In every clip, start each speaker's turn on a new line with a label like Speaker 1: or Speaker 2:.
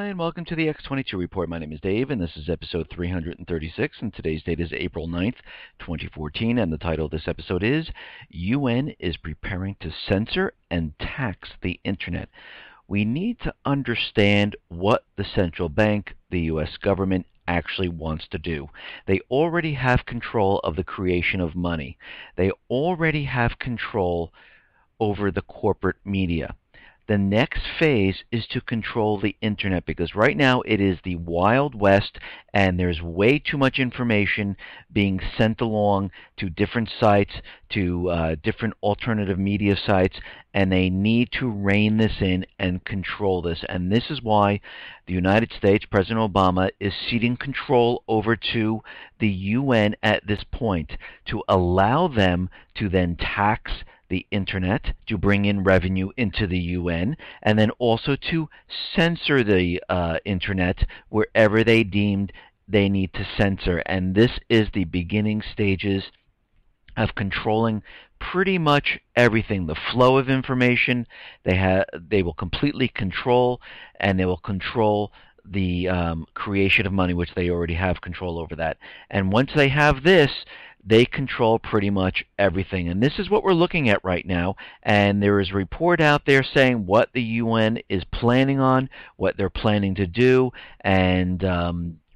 Speaker 1: Hi, and welcome to the X22 Report. My name is Dave, and this is episode 336, and today's date is April 9th, 2014, and the title of this episode is UN is Preparing to Censor and Tax the Internet. We need to understand what the central bank, the U.S. government, actually wants to do. They already have control of the creation of money. They already have control over the corporate media. The next phase is to control the internet, because right now it is the Wild West and there's way too much information being sent along to different sites, to different alternative media sites, and they need to rein this in and control this. And this is why the United States, President Obama, is ceding control over to the UN at this point to allow them to then tax the internet, to bring in revenue into the UN, and then also to censor the internet wherever they deemed they need to censor. And this is the beginning stages of controlling pretty much everything. The flow of information they will completely control, and they will control the creation of money, which they already have control over that. And once they have this, they control pretty much everything. And this is what we're looking at right now. And there is a report out there saying what the UN is planning on, what they're planning to do, and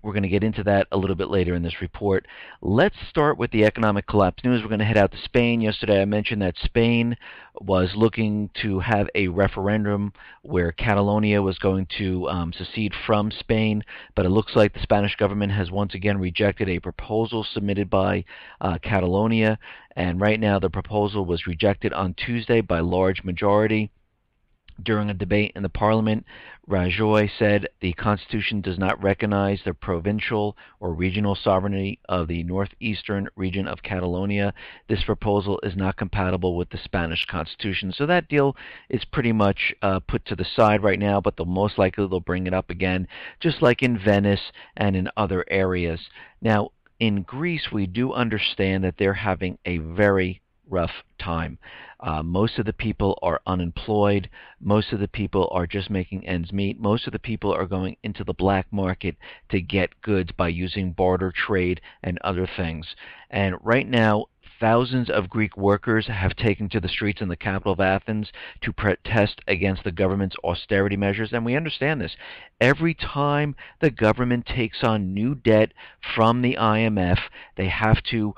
Speaker 1: we're going to get into that a little bit later in this report. Let's start with the economic collapse news. We're going to head out to Spain. Yesterday I mentioned that Spain was looking to have a referendum where Catalonia was going to secede from Spain, but it looks like the Spanish government has once again rejected a proposal submitted by Catalonia, and right now the proposal was rejected on Tuesday by large majority. During a debate in the parliament, Rajoy said the Constitution does not recognize the provincial or regional sovereignty of the northeastern region of Catalonia. This proposal is not compatible with the Spanish Constitution. So that deal is pretty much put to the side right now, but most likely they'll bring it up again, just like in Venice and in other areas. Now, in Greece, we do understand that they're having a very rough time. Most of the people are unemployed. Most of the people are just making ends meet. Most of the people are going into the black market to get goods by using barter trade and other things. And right now, thousands of Greek workers have taken to the streets in the capital of Athens to protest against the government's austerity measures. And we understand this. Every time the government takes on new debt from the IMF, they have to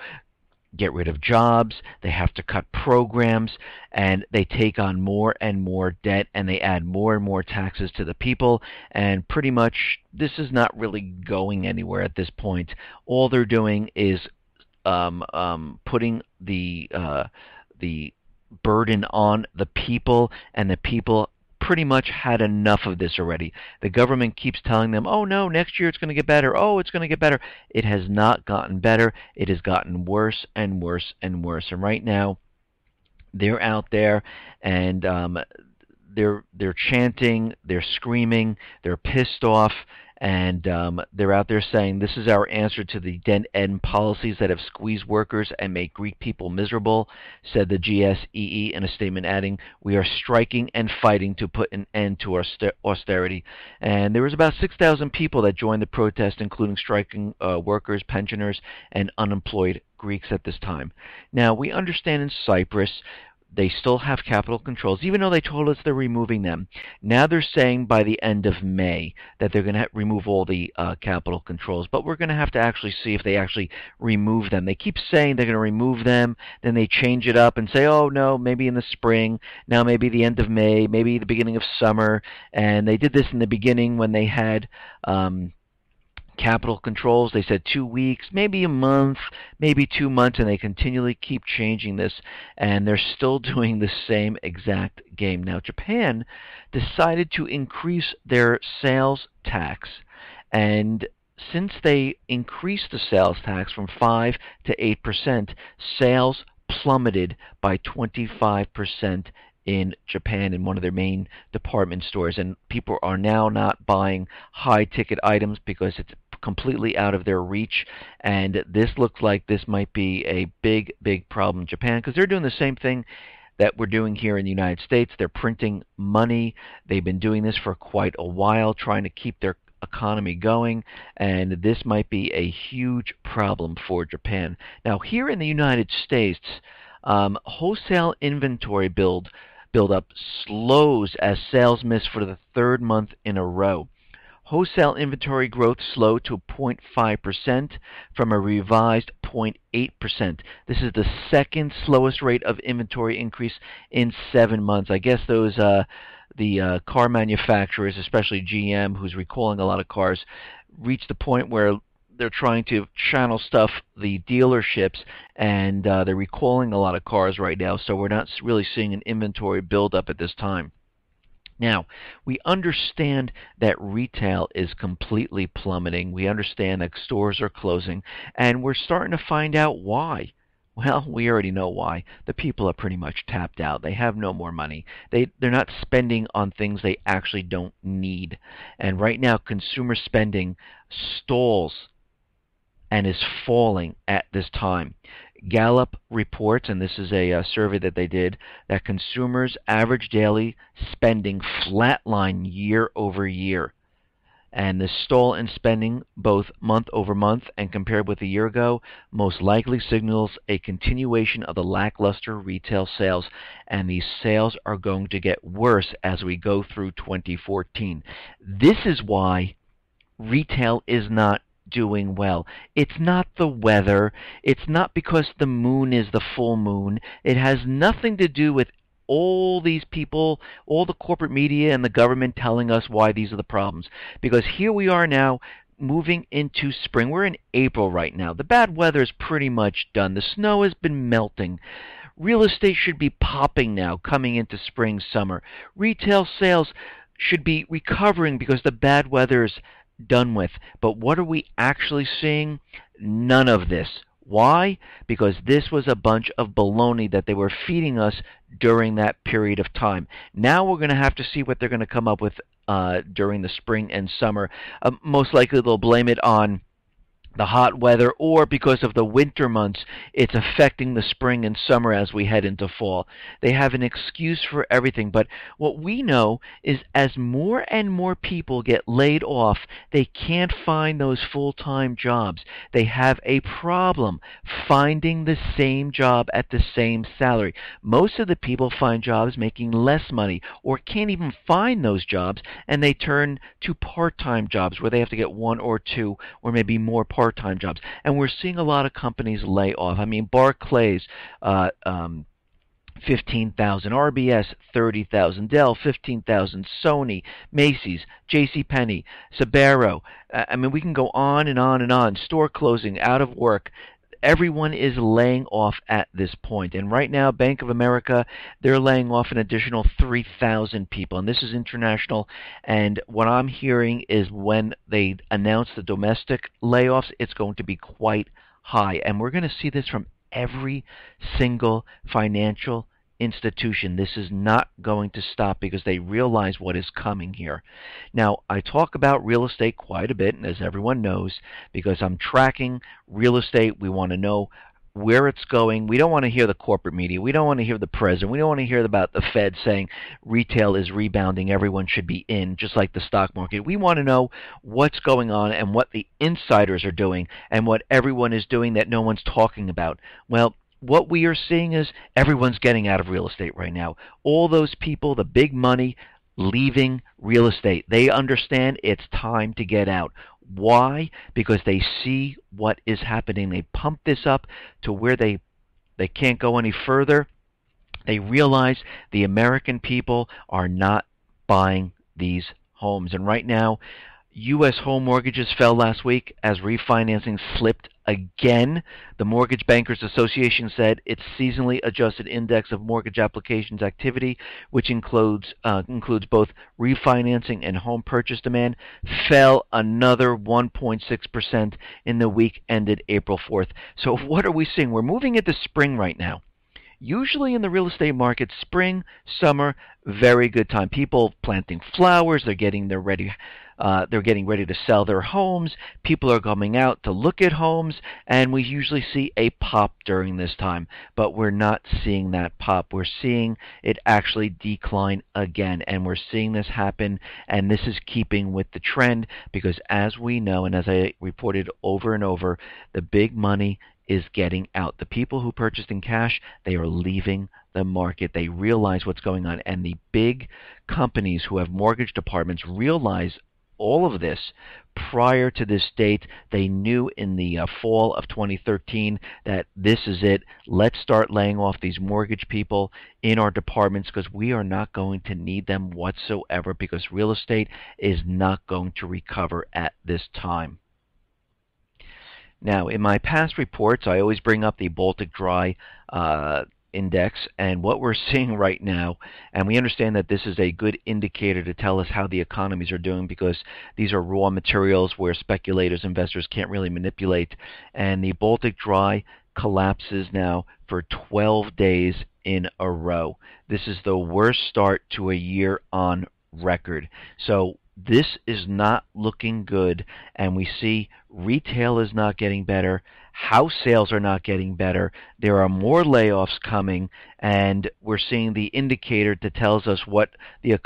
Speaker 1: get rid of jobs, they have to cut programs, and they take on more and more debt, and they add more and more taxes to the people, and pretty much this is not really going anywhere at this point. All they're doing is putting the burden on the people, and the people pretty much had enough of this already. The government keeps telling them, oh no, next year it's going to get better, oh it's going to get better. It has not gotten better. It has gotten worse and worse and worse. And right now they're out there and they're chanting, they're screaming, they're pissed off, and they're out there saying this is our answer to the dead-end policies that have squeezed workers and made Greek people miserable, said the GSEE in a statement, adding, we are striking and fighting to put an end to our austerity. And there was about 6,000 people that joined the protest, including striking workers, pensioners, and unemployed Greeks at this time. Now, we understand in Cyprus they still have capital controls, even though they told us they're removing them. Now they're saying by the end of May that they're going to remove all the capital controls, but we're going to have to actually see if they actually remove them. They keep saying they're going to remove them, then they change it up and say, oh no, maybe in the spring, now maybe the end of May, maybe the beginning of summer. And they did this in the beginning when they had capital controls. They said 2 weeks, maybe a month, maybe 2 months, and they continually keep changing this, and they're still doing the same exact game. Now, Japan decided to increase their sales tax, and since they increased the sales tax from 5 to 8%, sales plummeted by 25% in Japan in one of their main department stores, and people are now not buying high-ticket items because it's completely out of their reach, and this looks like this might be a big problem in Japan, because they're doing the same thing that we're doing here in the United States. They're printing money. They've been doing this for quite a while, trying to keep their economy going, and this might be a huge problem for Japan. Now, here in the United States, wholesale inventory build-up slows as sales miss for the third month in a row. Wholesale inventory growth slowed to 0.5% from a revised 0.8%. This is the second slowest rate of inventory increase in 7 months. I guess those the car manufacturers, especially GM, who's recalling a lot of cars, reached the point where they're trying to channel stuff the dealerships, and they're recalling a lot of cars right now, so we're not really seeing an inventory buildup at this time. Now, we understand that retail is completely plummeting. We understand that stores are closing, and we're starting to find out why. Well, we already know why. The people are pretty much tapped out. They have no more money. They're not spending on things they actually don't need. And right now, consumer spending stalls and is falling at this time. Gallup reports, and this is a survey that they did, that consumers' average daily spending flatlined year over year. And the stall in spending, both month over month and compared with a year ago, most likely signals a continuation of the lackluster retail sales. And these sales are going to get worse as we go through 2014. This is why retail is not doing well. It's not the weather. It's not because the moon is the full moon. It has nothing to do with all these people, all the corporate media and the government telling us why these are the problems. Because here we are now moving into spring. We're in April right now. The bad weather is pretty much done. The snow has been melting. Real estate should be popping now coming into spring, summer. Retail sales should be recovering because the bad weather is done with. But what are we actually seeing? None of this. Why? Because this was a bunch of baloney that they were feeding us during that period of time. Now we're going to have to see what they're going to come up with during the spring and summer. Most likely they'll blame it on the hot weather, or because of the winter months, it's affecting the spring and summer as we head into fall. They have an excuse for everything, but what we know is as more and more people get laid off, they can't find those full-time jobs. They have a problem finding the same job at the same salary. Most of the people find jobs making less money or can't even find those jobs, and they turn to part-time jobs where they have to get one or two or maybe more part-time jobs. And we're seeing a lot of companies lay off. I mean, Barclays, 15,000, RBS, 30,000, Dell, 15,000, Sony, Macy's, JCPenney, Sbarro. I mean, we can go on and on and on. Store closing, out of work. Everyone is laying off at this point. And right now, Bank of America, they're laying off an additional 3,000 people. And this is international. And what I'm hearing is when they announce the domestic layoffs, it's going to be quite high. And we're going to see this from every single financial institution. This is not going to stop because they realize what is coming here. Now, I talk about real estate quite a bit, and as everyone knows, because I'm tracking real estate, we want to know where it's going. We don't want to hear the corporate media. We don't want to hear the president. We don't want to hear about the Fed saying retail is rebounding, everyone should be in, just like the stock market. We want to know what's going on and what the insiders are doing and what everyone is doing that no one's talking about. Well, what we are seeing is everyone's getting out of real estate right now. All those people, the big money, leaving real estate. They understand it's time to get out. Why? Because they see what is happening. They pump this up to where they can't go any further. They realize the American people are not buying these homes. And right now, U.S. home mortgages fell last week as refinancing slipped again. The Mortgage Bankers Association said its seasonally adjusted index of mortgage applications activity, which includes both refinancing and home purchase demand, fell another 1.6% in the week ended April 4th. So what are we seeing? We're moving into spring right now. Usually in the real estate market, spring, summer, very good time. People planting flowers, they're getting their ready they're getting ready to sell their homes. People are coming out to look at homes, and we usually see a pop during this time. But we're not seeing that pop. We're seeing it actually decline again, and we're seeing this happen, and this is keeping with the trend because as we know, and as I reported over and over, the big money is getting out. The people who purchased in cash, they are leaving the market. They realize what's going on, and the big companies who have mortgage departments realize all of this prior to this date. They knew in the fall of 2013 that this is it. Let's start laying off these mortgage people in our departments because we are not going to need them whatsoever because real estate is not going to recover at this time. Now, in my past reports, I always bring up the Baltic Dry Index, and what we're seeing right now, and we understand that this is a good indicator to tell us how the economies are doing because these are raw materials where speculators, investors can't really manipulate, and the Baltic Dry collapses now for 12 days in a row. This is the worst start to a year on record. So this is not looking good, and we see retail is not getting better, house sales are not getting better, there are more layoffs coming, and we're seeing the indicator that tells us where the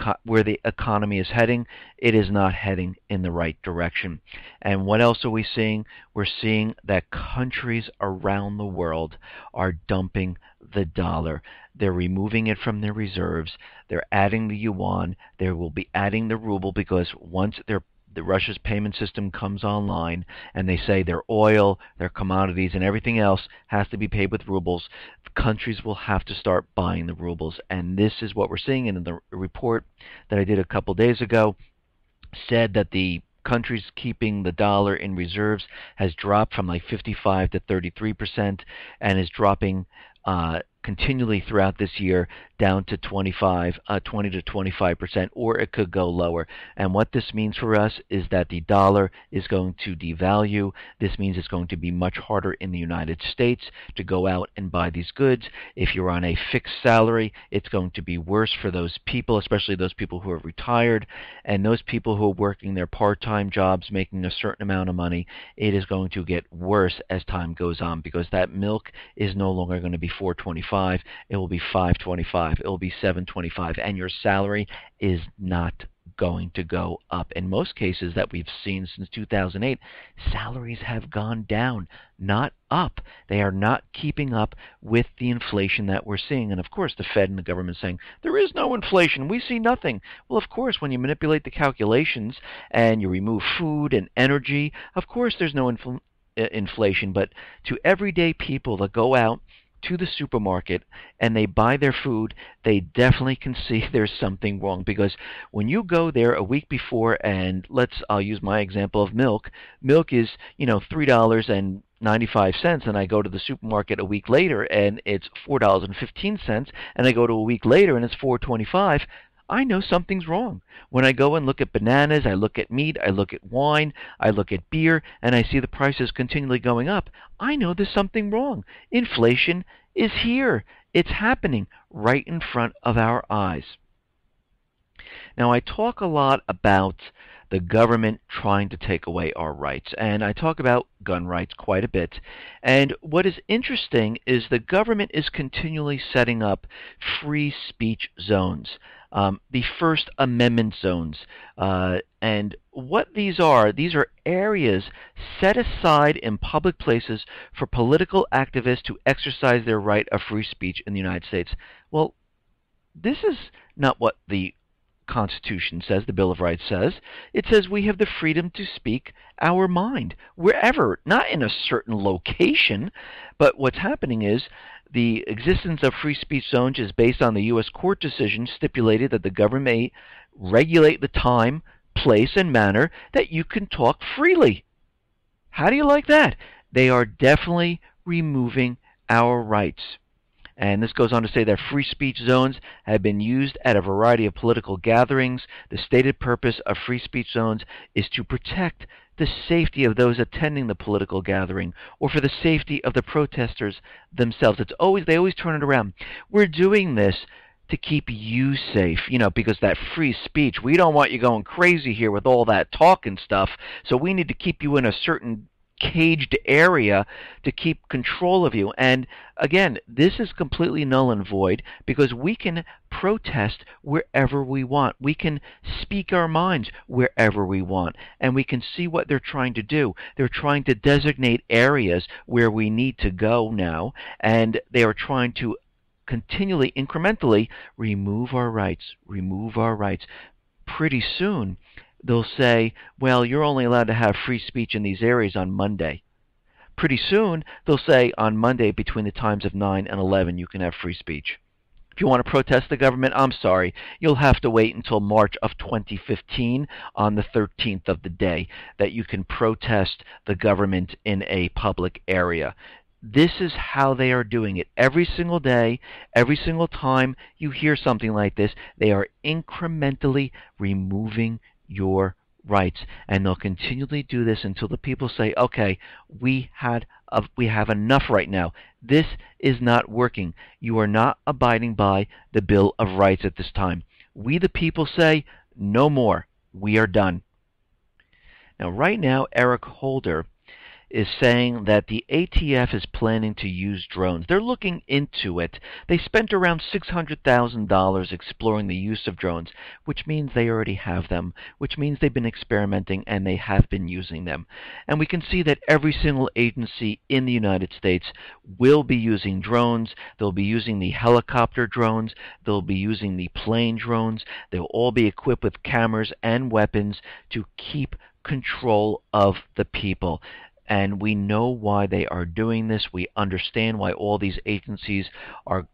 Speaker 1: economy is heading. It is not heading in the right direction. And what else are we seeing? We're seeing that countries around the world are dumping the dollar. They're removing it from their reserves. They're adding the yuan. They will be adding the ruble because once the Russia's payment system comes online and they say their oil, their commodities, and everything else has to be paid with rubles, countries will have to start buying the rubles. And this is what we're seeing. And in the report that I did a couple days ago said that the countries keeping the dollar in reserves has dropped from like 55 to 33% and is dropping continually throughout this year down to 20 to 25%, or it could go lower. And what this means for us is that the dollar is going to devalue. This means it's going to be much harder in the United States to go out and buy these goods. If you're on a fixed salary, it's going to be worse for those people, especially those people who are retired, and those people who are working their part-time jobs making a certain amount of money. It is going to get worse as time goes on because that milk is no longer going to be $4.25. It will be $5.25. It will be $7.25, and your salary is not going to go up. In most cases that we've seen since 2008, salaries have gone down, not up. They are not keeping up with the inflation that we're seeing. And of course, the Fed and the government saying, there is no inflation, we see nothing. Well, of course, when you manipulate the calculations and you remove food and energy, of course there's no inflation. But to everyday people that go out to the supermarket and they buy their food, they definitely can see there's something wrong because when you go there a week before, and I'll use my example of milk. Milk is, $3.95, and I go to the supermarket a week later and it's $4.15, and I go to a week later and it's $4.25. I know something's wrong. When I go and look at bananas, I look at meat, I look at wine, I look at beer, and I see the prices continually going up, I know there's something wrong. Inflation is here. It's happening right in front of our eyes. Now, I talk a lot about the government trying to take away our rights, and I talk about gun rights quite a bit. And what is interesting is the government is continually setting up free speech zones. The First Amendment zones. And what these are areas set aside in public places for political activists to exercise their right of free speech in the United States. Well, this is not what the Constitution says, the Bill of Rights says. It says we have the freedom to speak our mind wherever, not in a certain location. But what's happening is the existence of free speech zones is based on the U.S. court decision stipulated that the government may regulate the time, place, and manner that you can talk freely. How do you like that? They are definitely removing our rights. And this goes on to say that free speech zones have been used at a variety of political gatherings. The stated purpose of free speech zones is to protect the safety of those attending the political gathering or for the safety of the protesters themselves. They always turn it around. We're doing this to keep you safe, because that free speech, we don't want you going crazy here with all that talk and stuff, so we need to keep you in a certain caged area to keep control of you. And again, this is completely null and void because we can protest wherever we want. We can speak our minds wherever we want. And we can see what they're trying to do. They're trying to designate areas where we need to go now, and they are trying to continually, incrementally remove our rights, remove our rights. Pretty soon, they'll say, well, you're only allowed to have free speech in these areas on Monday. Pretty soon, they'll say on Monday between the times of 9 and 11, you can have free speech. If you want to protest the government, I'm sorry, you'll have to wait until March of 2015 on the 13th of the day that you can protest the government in a public area. This is how they are doing it. Every single day, every single time you hear something like this, they are incrementally removing your rights, and they'll continually do this until the people say, okay, we have enough right now. This is not working. You are not abiding by the Bill of Rights at this time. We the people say, no more. We are done. Now, right now, Eric Holder is saying that the ATF is planning to use drones. They're looking into it. They spent around $600,000 exploring the use of drones, which means they already have them, which means they've been experimenting and they have been using them. And we can see that every single agency in the United States will be using drones. They'll be using the helicopter drones. They'll be using the plane drones. They'll all be equipped with cameras and weapons to keep control of the people. And we know why they are doing this. We understand why all these agencies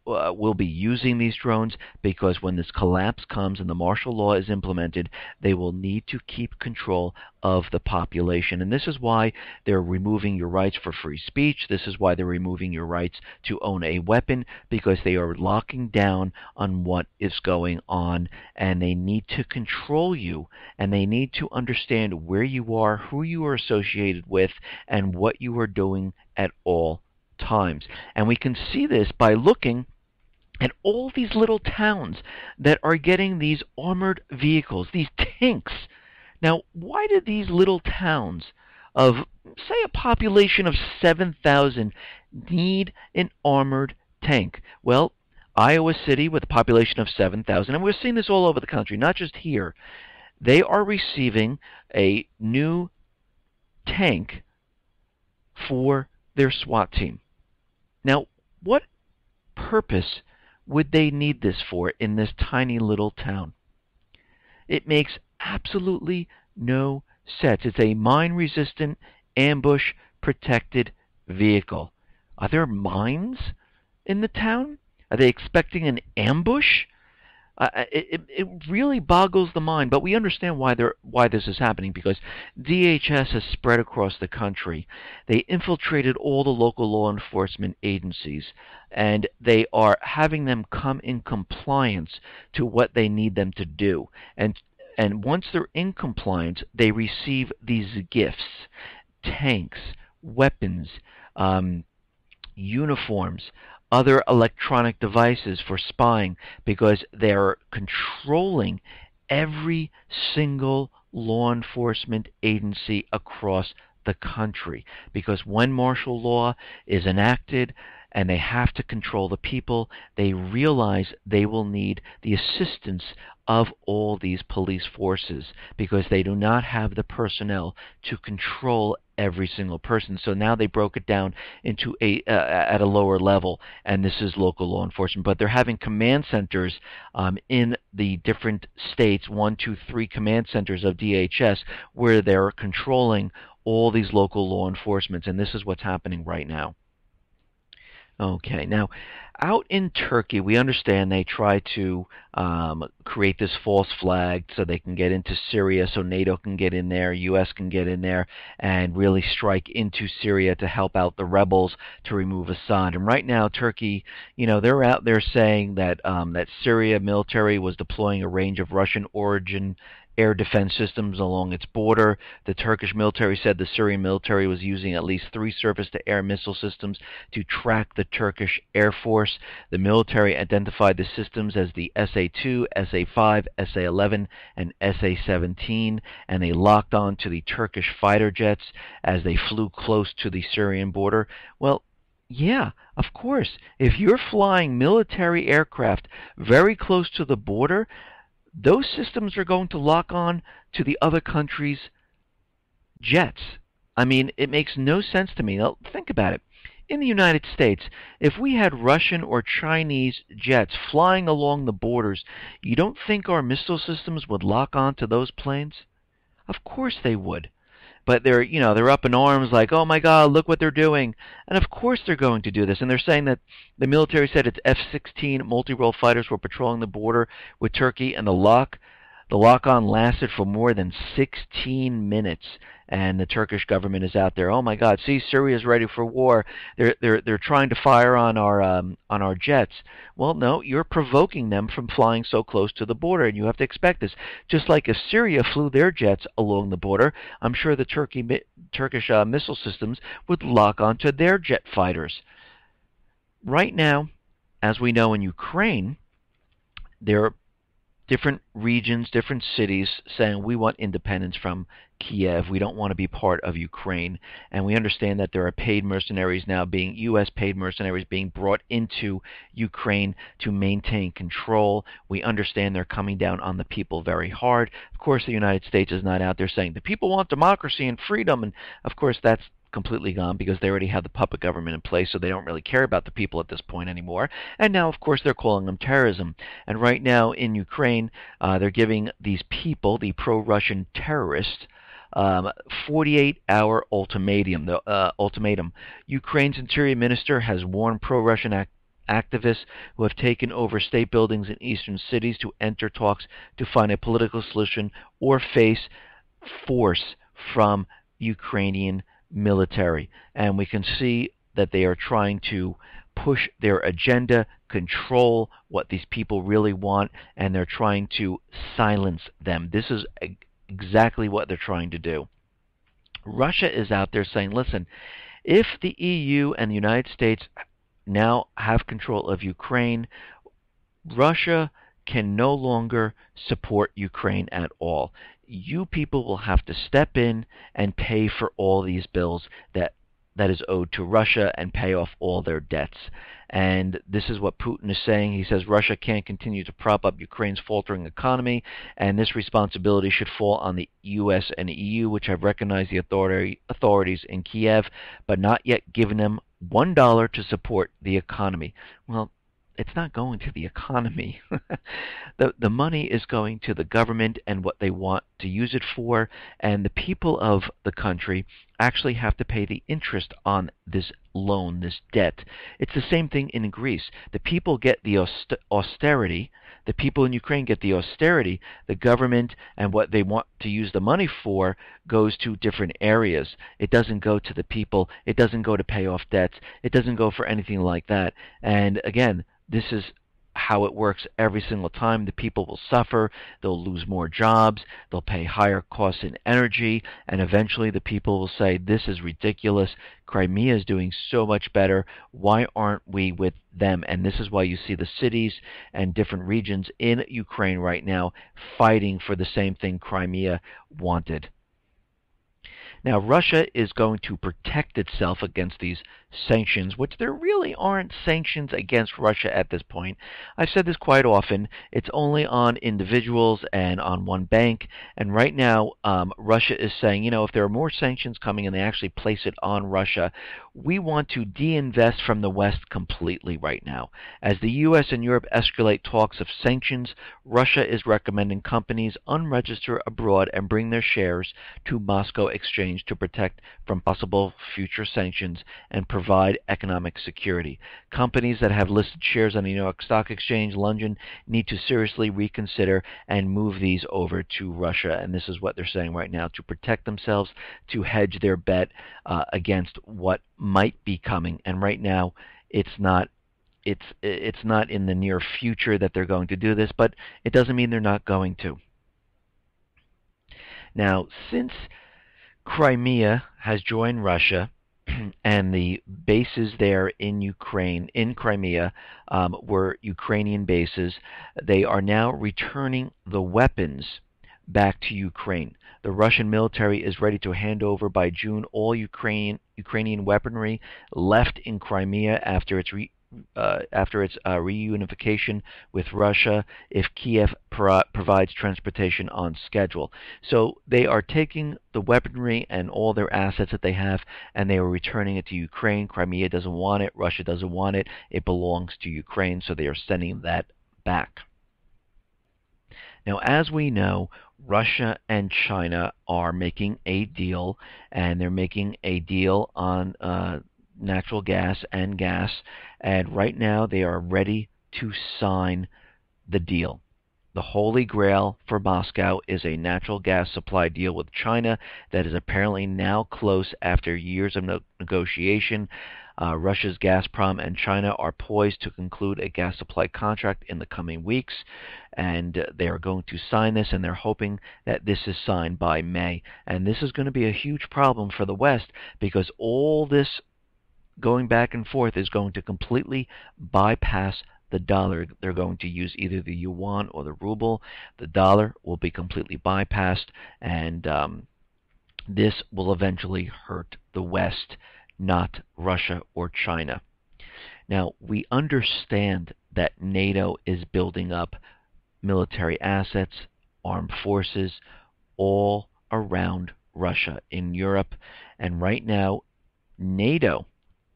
Speaker 1: will be using these drones, because when this collapse comes and the martial law is implemented, they will need to keep control of the population. And this is why they're removing your rights for free speech. This is why they're removing your rights to own a weapon, because they are locking down on what is going on, and they need to control you, and they need to understand where you are, who you are associated with, and what you are doing at all times. And we can see this by looking at all these little towns that are getting these armored vehicles, these tanks. Now, why did these little towns of, say, a population of 7,000 need an armored tank? Well, Iowa City, with a population of 7,000, and we're seeing this all over the country, not just here, they are receiving a new tank for their SWAT team. Now, what purpose would they need this for in this tiny little town? It makes absolutely no sense. It's a mine-resistant, ambush-protected vehicle. Are there mines in the town? Are they expecting an ambush? It really boggles the mind, but we understand why this is happening, because DHS has spread across the country. They infiltrated all the local law enforcement agencies, and they are having them come in compliance to what they need them to do. And once they're in compliance, they receive these gifts: tanks, weapons, uniforms, other electronic devices for spying, because they're controlling every single law enforcement agency across the country. Because when martial law is enacted and they have to control the people, they realize they will need the assistance of all these police forces, because they do not have the personnel to control every single person. So now they broke it down into at a lower level, and this is local law enforcement. But they're having command centers in the different states, 1, 2, 3 command centers of DHS, where they're controlling all these local law enforcements, and this is what's happening right now. Okay, now out in Turkey, we understand they try to create this false flag so they can get into Syria, so NATO can get in there, U.S. can get in there, and really strike into Syria to help out the rebels to remove Assad. And right now, Turkey, they're out there saying that that Syria military was deploying a range of Russian origin air defense systems along its border. The Turkish military said the Syrian military was using at least 3 surface-to-air missile systems to track the Turkish Air Force. The military identified the systems as the SA-2, SA-5, SA-11, and SA-17, and they locked on to the Turkish fighter jets as they flew close to the Syrian border. Well, yeah, of course. If you're flying military aircraft very close to the border, those systems are going to lock on to the other country's jets. I mean, it makes no sense to me. Now, think about it. In the United States, if we had Russian or Chinese jets flying along the borders, you don't think our missile systems would lock on to those planes? Of course they would. But they're up in arms like, oh my God, look what they're doing. And of course they're going to do this. And they're saying that the military said its F-16 multi-role fighters were patrolling the border with Turkey, and the lock-on lasted for more than 16 minutes. And the Turkish government is out there, oh my God, see, Syria's ready for war. They're trying to fire on our jets. Well, no, you're provoking them from flying so close to the border, and you have to expect this. Just like if Syria flew their jets along the border, I'm sure the Turkish missile systems would lock onto their jet fighters. Right now, as we know in Ukraine, there are different regions, different cities saying we want independence from Kiev. We don't want to be part of Ukraine. And we understand that there are paid mercenaries now U.S. paid mercenaries being brought into Ukraine to maintain control. We understand they're coming down on the people very hard. Of course, the United States is not out there saying the people want democracy and freedom. And of course, that's completely gone because they already have the puppet government in place, so they don't really care about the people at this point anymore. And now, of course, they're calling them terrorism. And right now in Ukraine, they're giving these people, the pro-Russian terrorists, 48-hour ultimatum. Ukraine's interior minister has warned pro-Russian activists who have taken over state buildings in eastern cities to enter talks to find a political solution or face force from Ukrainian military. And we can see that they are trying to push their agenda, control what these people really want, and they're trying to silence them. This is exactly what they're trying to do. Russia is out there saying, listen, if the EU and the United States now have control of Ukraine, Russia can no longer support Ukraine at all. You people will have to step in and pay for all these bills that is owed to Russia and pay off all their debts. And this is what Putin is saying. He says Russia can't continue to prop up Ukraine's faltering economy, and this responsibility should fall on the U.S. and EU, which have recognized the authorities in Kiev, but not yet given them $1 to support the economy. Well, it's not going to the economy. The money is going to the government and what they want to use it for, and the people of the country actually have to pay the interest on this loan, this debt. It's the same thing in Greece. The people get the austerity. The people in Ukraine get the austerity. The government and what they want to use the money for goes to different areas. It doesn't go to the people. It doesn't go to pay off debts. It doesn't go for anything like that. And again, this is how it works every single time. The people will suffer, they'll lose more jobs, they'll pay higher costs in energy, and eventually the people will say, this is ridiculous, Crimea is doing so much better, why aren't we with them? And this is why you see the cities and different regions in Ukraine right now fighting for the same thing Crimea wanted. Now, Russia is going to protect itself against these sanctions, which there really aren't sanctions against Russia at this point. I've said this quite often. It's only on individuals and on one bank. And right now, Russia is saying, if there are more sanctions coming and they actually place it on Russia, we want to de-invest from the West completely right now. As the U.S. and Europe escalate talks of sanctions, Russia is recommending companies unregister abroad and bring their shares to Moscow Exchange to protect from possible future sanctions and provide economic security. Companies that have listed shares on the New York Stock Exchange, London, need to seriously reconsider and move these over to Russia. And this is what they're saying right now, to protect themselves, to hedge their bet against what might be coming. And right now, it's not in the near future that they're going to do this, but it doesn't mean they're not going to. Now, since Crimea has joined Russia, and the bases there in Crimea, were Ukrainian bases. They are now returning the weapons back to Ukraine. The Russian military is ready to hand over by June all Ukrainian weaponry left in Crimea after its reunification with Russia, if Kiev provides transportation on schedule. So they are taking the weaponry and all their assets that they have, and they are returning it to Ukraine. Crimea doesn't want it. Russia doesn't want it. It belongs to Ukraine, so they are sending that back. Now, as we know, Russia and China are making a deal, and they're making a deal on natural gas and gas, and right now they are ready to sign the deal. The holy grail for Moscow is a natural gas supply deal with China that is apparently now close after years of negotiation. Russia's Gazprom and China are poised to conclude a gas supply contract in the coming weeks, and they are going to sign this, and they're hoping that this is signed by May. And this is going to be a huge problem for the West, because all this going back and forth is going to completely bypass the dollar. They're going to use either the yuan or the ruble. The dollar will be completely bypassed, and this will eventually hurt the West, not Russia or China. Now, we understand that NATO is building up military assets, armed forces, all around Russia in Europe, and right now NATO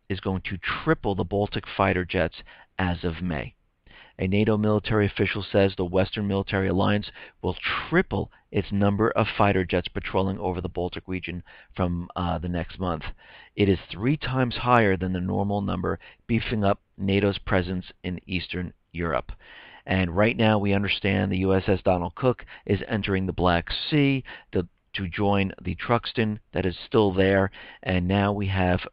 Speaker 1: is going to triple the Baltic fighter jets as of May. A NATO military official says the Western military alliance will triple its number of fighter jets patrolling over the Baltic region from the next month. It is 3 times higher than the normal number, beefing up NATO's presence in Eastern Europe. And right now we understand the USS Donald Cook is entering the Black Sea to join the Truxtun that is still there, and now we have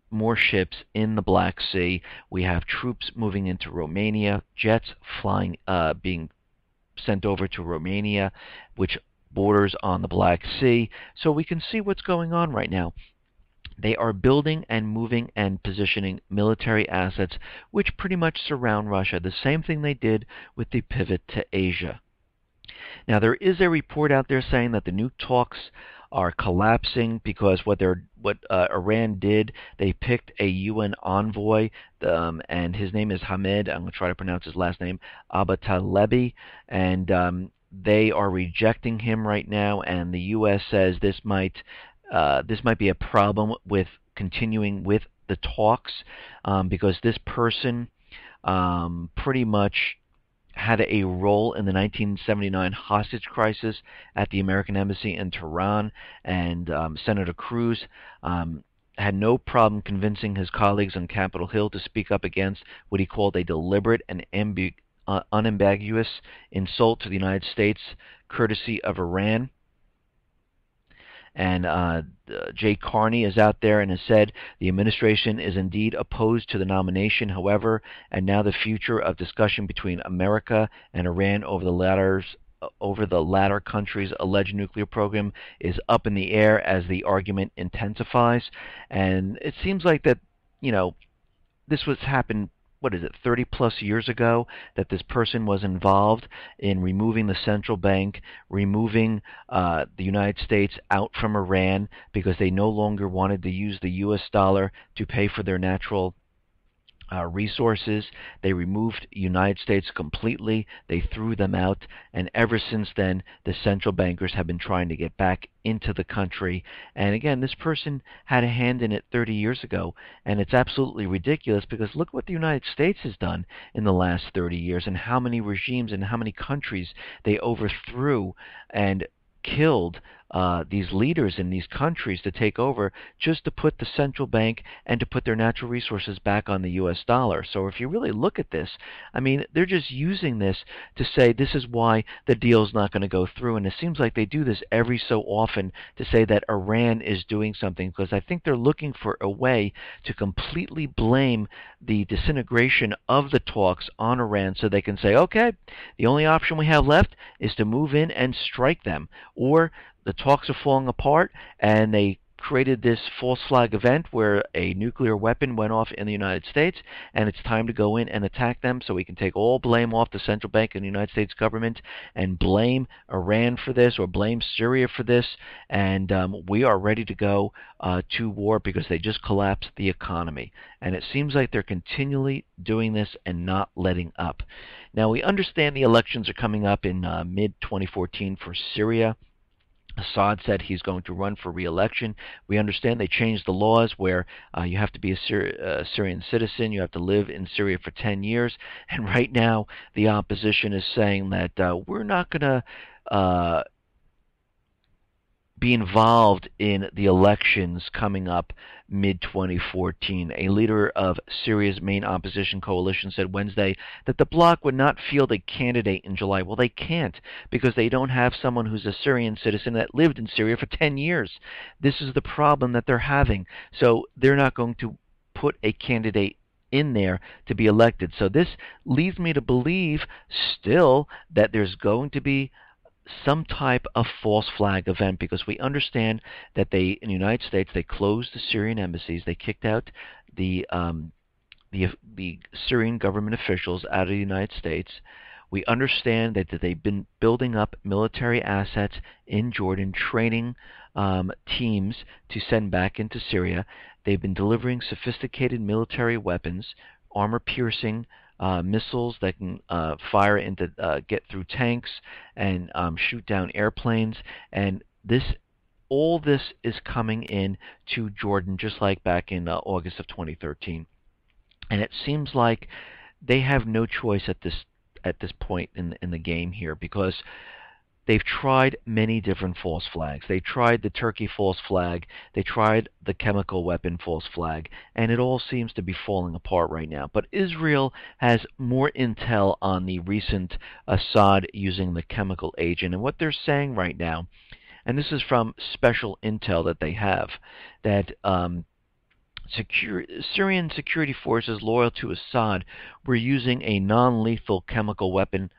Speaker 1: more ships in the Black Sea. We have troops moving into Romania, jets flying, being sent over to Romania, which borders on the Black Sea. So we can see what's going on right now. They are building and moving and positioning military assets which pretty much surround Russia, the same thing they did with the pivot to Asia. Now, there is a report out there saying that the new talks are collapsing because what Iran did, they picked a UN envoy, and his name is Hamed. I'm going to try to pronounce his last name, Abatalebi, and they are rejecting him right now. And the U.S. says this might be a problem with continuing with the talks, because this person pretty much had a role in the 1979 hostage crisis at the American Embassy in Tehran, and Senator Cruz had no problem convincing his colleagues on Capitol Hill to speak up against what he called a deliberate and unambiguous insult to the United States, courtesy of Iran. And Jay Carney is out there and has said the administration is indeed opposed to the nomination, however, and now the future of discussion between America and Iran over the latter country's alleged nuclear program is up in the air as the argument intensifies. And it seems like that, this was happened, 30 plus years ago, that this person was involved in removing the central bank, removing the United States out from Iran because they no longer wanted to use the U.S. dollar to pay for their natural resources. They removed United States completely. They threw them out, and ever since then, the central bankers have been trying to get back into the country. And again, this person had a hand in it 30 years ago, and it's absolutely ridiculous because look what the United States has done in the last 30 years and how many regimes and how many countries they overthrew and killed these leaders in these countries to take over just to put the central bank and to put their natural resources back on the U.S. dollar. So if you really look at this, I mean, they're just using this to say this is why the deal is not going to go through. And it seems like they do this every so often to say that Iran is doing something, because I think they're looking for a way to completely blame the disintegration of the talks on Iran so they can say, okay, the only option we have left is to move in and strike them, or the talks are falling apart, and they created this false flag event where a nuclear weapon went off in the United States, and it's time to go in and attack them so we can take all blame off the central bank and the United States government and blame Iran for this or blame Syria for this, and we are ready to go to war because they just collapsed the economy. And it seems like they're continually doing this and not letting up. Now, we understand the elections are coming up in mid-2014 for Syria. Assad said he's going to run for re-election. We understand they changed the laws where you have to be a Syrian citizen, you have to live in Syria for 10 years, and right now the opposition is saying that we're not going to be involved in the elections coming up mid-2014. A leader of Syria's main opposition coalition said Wednesday that the bloc would not field a candidate in July. Well, they can't because they don't have someone who's a Syrian citizen that lived in Syria for 10 years. This is the problem that they're having. So they're not going to put a candidate in there to be elected. So this leads me to believe still that there's going to be some type of false flag event, because we understand that in the United States, they closed the Syrian embassies, they kicked out the Syrian government officials out of the United States. We understand that they've been building up military assets in Jordan, training teams to send back into Syria. They've been delivering sophisticated military weapons, armor-piercing missiles that can fire into get through tanks and shoot down airplanes, and all this is coming in to Jordan just like back in August of 2013, and it seems like they have no choice at this point in the game here, because they've tried many different false flags. They tried the Turkey false flag, they tried the chemical weapon false flag, and it all seems to be falling apart right now. But Israel has more intel on the recent Assad using the chemical agent, and what they're saying right now, and this is from special intel that they have, that Syrian security forces loyal to Assad were using a non-lethal chemical weapon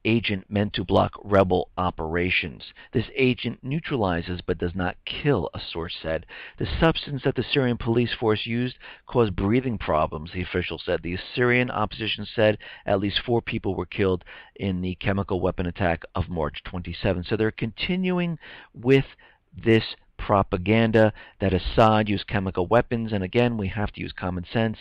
Speaker 1: agent meant to block rebel operations. This agent neutralizes but does not kill, a source said. The substance that the Syrian police force used caused breathing problems, the official said. The Syrian opposition said at least 4 people were killed in the chemical weapon attack of March 27. So they're continuing with this propaganda that Assad used chemical weapons, and again, we have to use common sense.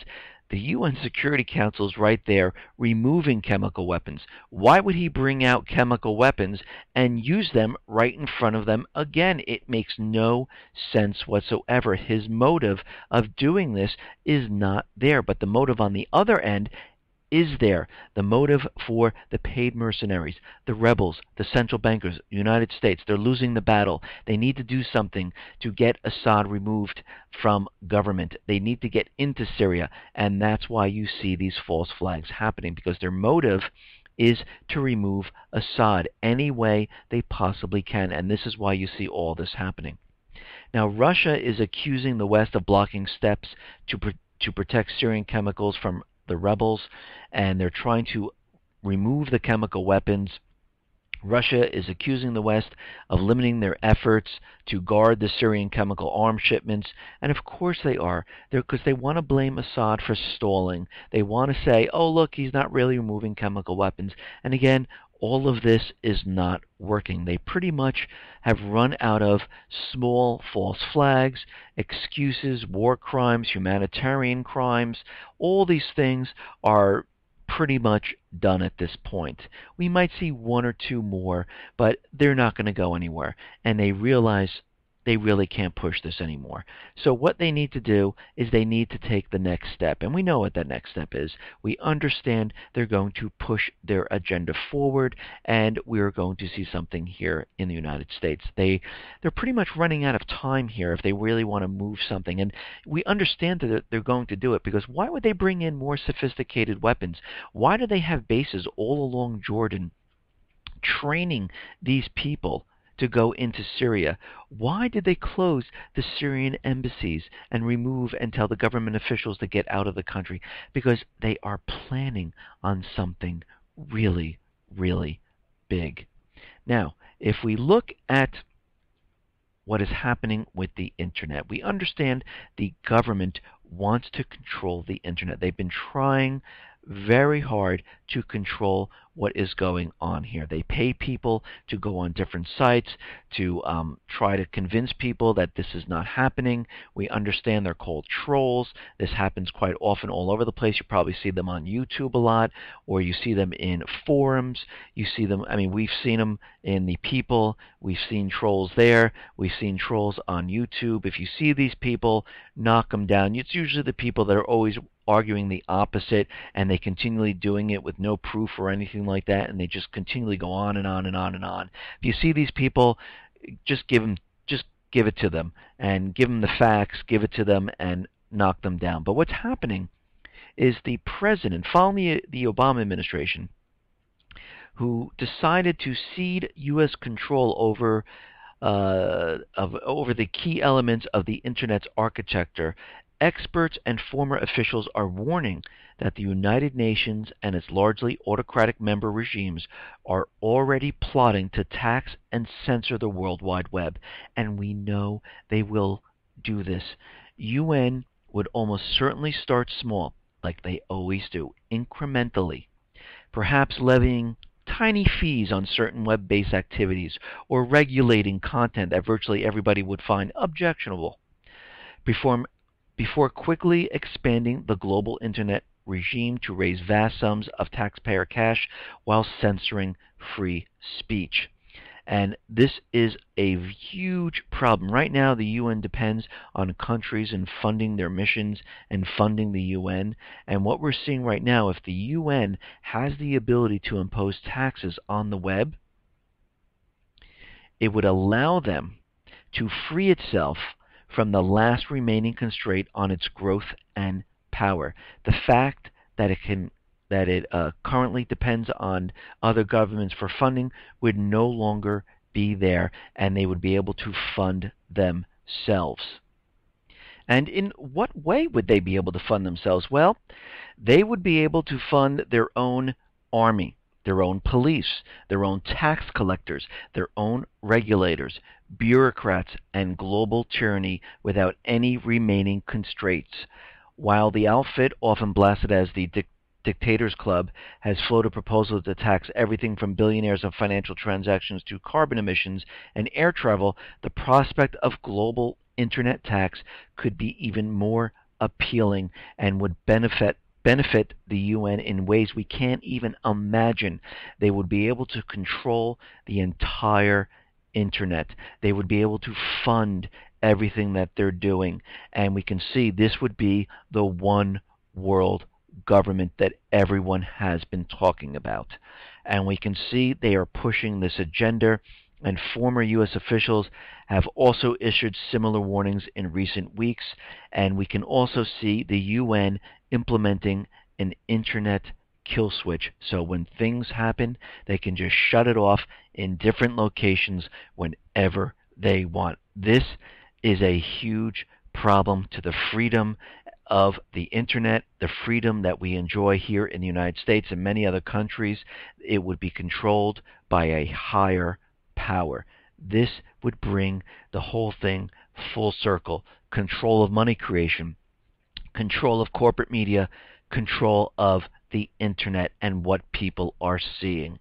Speaker 1: The UN Security Council is right there removing chemical weapons. Why would he bring out chemical weapons and use them right in front of them again? It makes no sense whatsoever. His motive of doing this is not there, but the motive on the other end is there. The motive for the paid mercenaries, the rebels, the central bankers, the United States. They're losing the battle. They need to do something to get Assad removed from government. They need to get into Syria, and that's why you see these false flags happening, because their motive is to remove Assad any way they possibly can, and this is why you see all this happening. Now, Russia is accusing the West of blocking steps to protect Syrian chemicals from the rebels, and they're trying to remove the chemical weapons. Russia is accusing the West of limiting their efforts to guard the Syrian chemical arms shipments, and of course they are, because they want to blame Assad for stalling. They want to say, oh look, he's not really removing chemical weapons, and again, all of this is not working. They pretty much have run out of small false flags, excuses, war crimes, humanitarian crimes. All these things are pretty much done at this point. We might see 1 or 2 more, but they're not going to go anywhere, and they realize they really can't push this anymore. So what they need to do is they need to take the next step, and we know what that next step is. We understand they're going to push their agenda forward, and we're going to see something here in the United States. They're pretty much running out of time here if they really want to move something, and we understand that they're going to do it, because why would they bring in more sophisticated weapons? Why do they have bases all along Jordan training these people to go into Syria? Why did they close the Syrian embassies and remove and tell the government officials to get out of the country? Because they are planning on something really, really big. Now, if we look at what is happening with the internet. We understand the government wants to control the internet. They've been trying very hard to control what is going on here. They pay people to go on different sites to try to convince people that this is not happening. We understand they're called trolls. This happens quite often all over the place. You probably see them on YouTube a lot, or you see them in forums. You see them, I mean, we've seen them in the People. We've seen trolls there. We've seen trolls on YouTube. If you see these people, knock them down. It's usually the people that are always arguing the opposite, and they continually doing it with no proof or anything like that, and they just continually go on and on and on and on. If you see these people, just give it to them, and give them the facts, give it to them, and knock them down. But what's happening is the president, following the Obama administration, who decided to cede U.S. control over the key elements of the Internet's architecture, experts and former officials are warning that the United Nations and its largely autocratic member regimes are already plotting to tax and censor the World Wide Web, and we know they will do this. UN would almost certainly start small, like they always do, incrementally, perhaps levying tiny fees on certain web-based activities or regulating content that virtually everybody would find objectionable before quickly expanding the global internet regime to raise vast sums of taxpayer cash while censoring free speech. And this is a huge problem. Right now, the UN depends on countries in funding their missions and funding the UN. And what we're seeing right now, if the UN has the ability to impose taxes on the web, it would allow them to free itself from the last remaining constraint on its growth and power. The fact that it currently depends on other governments for funding would no longer be there, and they would be able to fund themselves. And in what way would they be able to fund themselves? Well, they would be able to fund their own army, their own police, their own tax collectors, their own regulators, bureaucrats, and global tyranny without any remaining constraints. While the outfit, often blasted as the Dictators Club, has floated proposals to tax everything from billionaires and financial transactions to carbon emissions and air travel, the prospect of global internet tax could be even more appealing and would benefit the UN in ways we can't even imagine. They would be able to control the entire internet. They would be able to fund everything that they're doing. And we can see this would be the one world government that everyone has been talking about. And we can see they are pushing this agenda, and former U.S. officials have also issued similar warnings in recent weeks. And we can also see the UN implementing an internet kill switch. So when things happen, they can just shut it off in different locations whenever they want. This is a huge problem to the freedom of the internet, the freedom that we enjoy here in the United States and many other countries. It would be controlled by a higher power. This would bring the whole thing full circle. Control of money creation, control of corporate media, control of the internet and what people are seeing.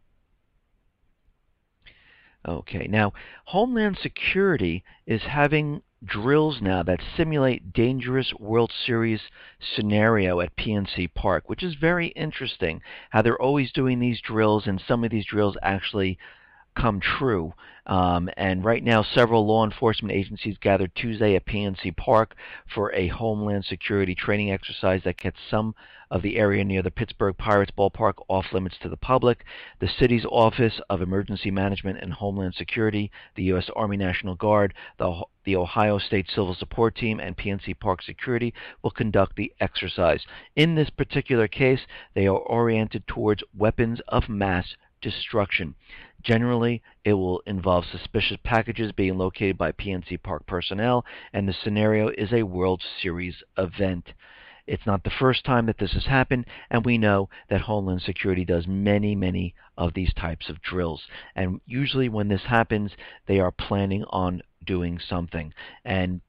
Speaker 1: Okay, now Homeland Security is having drills now that simulate dangerous World Series scenario at PNC Park, which is very interesting how they're always doing these drills, and some of these drills actually come true. And right now, several law enforcement agencies gathered Tuesday at PNC Park for a Homeland Security training exercise that gets some of the area near the Pittsburgh Pirates ballpark off limits to the public. The city's Office of Emergency Management and Homeland Security, the U.S. Army National Guard, the Ohio State Civil Support Team, and PNC Park Security will conduct the exercise. In this particular case, they are oriented towards weapons of mass destruction. Generally, it will involve suspicious packages being located by PNC Park personnel, and the scenario is a World Series event. It's not the first time that this has happened, and we know that Homeland Security does many, many of these types of drills. And usually when this happens, they are planning on doing something. And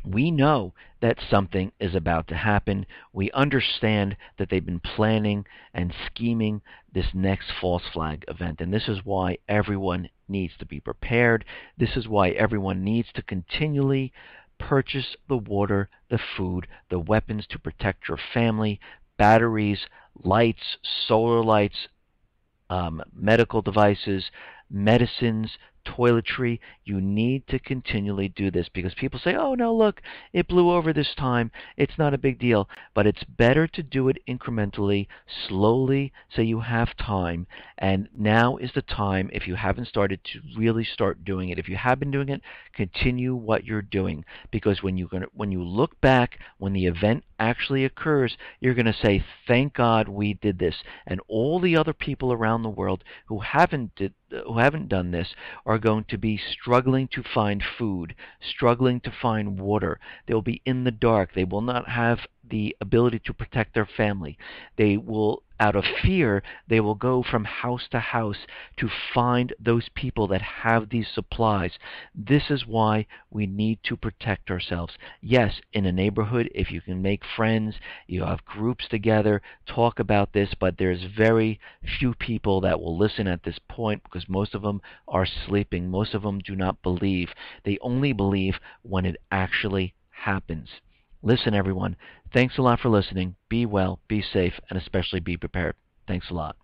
Speaker 1: we know that something is about to happen. We understand that they've been planning and scheming this next false flag event. And this is why everyone needs to be prepared. This is why everyone needs to continually purchase the water, the food, the weapons to protect your family, batteries, lights, solar lights, medical devices, medicines, toiletry. You need to continually do this because people say, oh, no, look, it blew over this time. It's not a big deal. But it's better to do it incrementally, slowly, so you have time. And now is the time, if you haven't started, to really start doing it. If you have been doing it, continue what you're doing. Because when you look back, when the event actually occurs, you're going to say, thank God we did this. And all the other people around the world who haven't done this are going to be struggling to find food, struggling to find water. They'll be in the dark. They will not have the ability to protect their family. They will, out of fear, they will go from house to house to find those people that have these supplies. This is why we need to protect ourselves. Yes, in a neighborhood, if you can make friends, you have groups together, talk about this, but there's very few people that will listen at this point because most of them are sleeping. Most of them do not believe. They only believe when it actually happens. Listen, everyone, thanks a lot for listening. Be well, be safe, and especially be prepared. Thanks a lot.